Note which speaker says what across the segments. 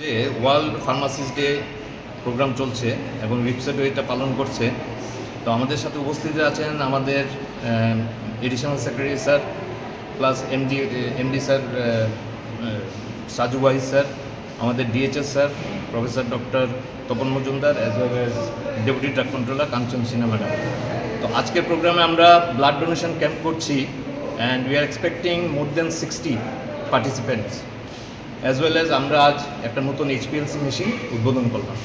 Speaker 1: যে world pharmacist day programme চলছে এবং ওয়েবসাইটও এটা পালন করছে। তো আমাদের সাথে উপস্থিত আছেন আমাদের additional secretary sir plus MD sir Saju Wahid sir, আমাদের DHS sir professor doctor Tapan Majumdar as well as deputy drug controller Kanchan Sinha madam. তো আজকের প্রোগ্রামে আমরা ব্লাড ডোনেশন ক্যাম্প করছি and we are expecting more than 60 participants as well as আমরা আজ একটা নতুন এইচপিএলসি মেশিন উদ্বোধন করলাম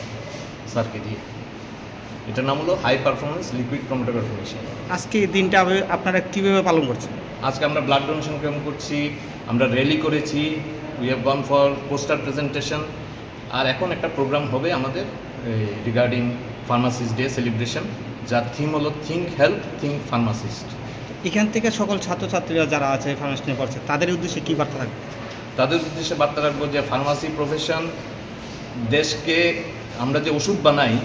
Speaker 1: স্যারকে দিয়ে। এটার নাম হলো high performance liquid chromatography machine.
Speaker 2: আজকে এই দিনটা আপনারা কীভাবে পালন করছেন?
Speaker 1: আজকে আমরা ব্লাড ডোনেশন ক্যাম্প করছি, আমরা র্যালি করেছি, we have gone for poster presentation, আর এখন একটা প্রোগ্রাম হবে আমাদের রিগার্ডিং ফার্মাসিস্ট ডে সেলিব্রেশন, যার থিম হলো থিঙ্ক হেলথ থিঙ্ক ফার্মাসিস্ট।
Speaker 2: এখান থেকে সকল ছাত্রছাত্রীরা যারা আছে ফার্মাসি নিয়ে পড়ছে তাদের উদ্দেশ্যে কী বার্তা থাকবে?
Speaker 1: তাদের উদ্দেশ্যে বার্তা রাখবো যে ফার্মাসি প্রফেশন দেশকে, আমরা যে ওষুধ বানাই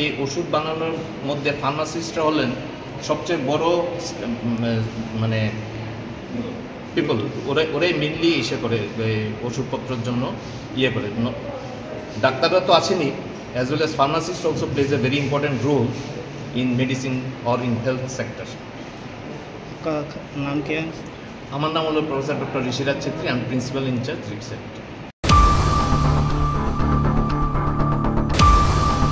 Speaker 1: এই ওষুধ বানানোর মধ্যে ফার্মাসিস্টরা হলেন সবচেয়ে বড় মানে পিপল, ওরাই মেনলি এসে করে ওষুধপত্রের জন্য করে। ডাক্তাররা তো আছেনই, as well as pharmacist also plays a very important role in medicine or in health sector.
Speaker 2: নাম কি?
Speaker 1: আমার নাম হলো প্রফেসর ডক্টর ঋষিরাজ ছেত্রী, আমি প্রিন্সিপাল ইনচার্জ রিপসেট।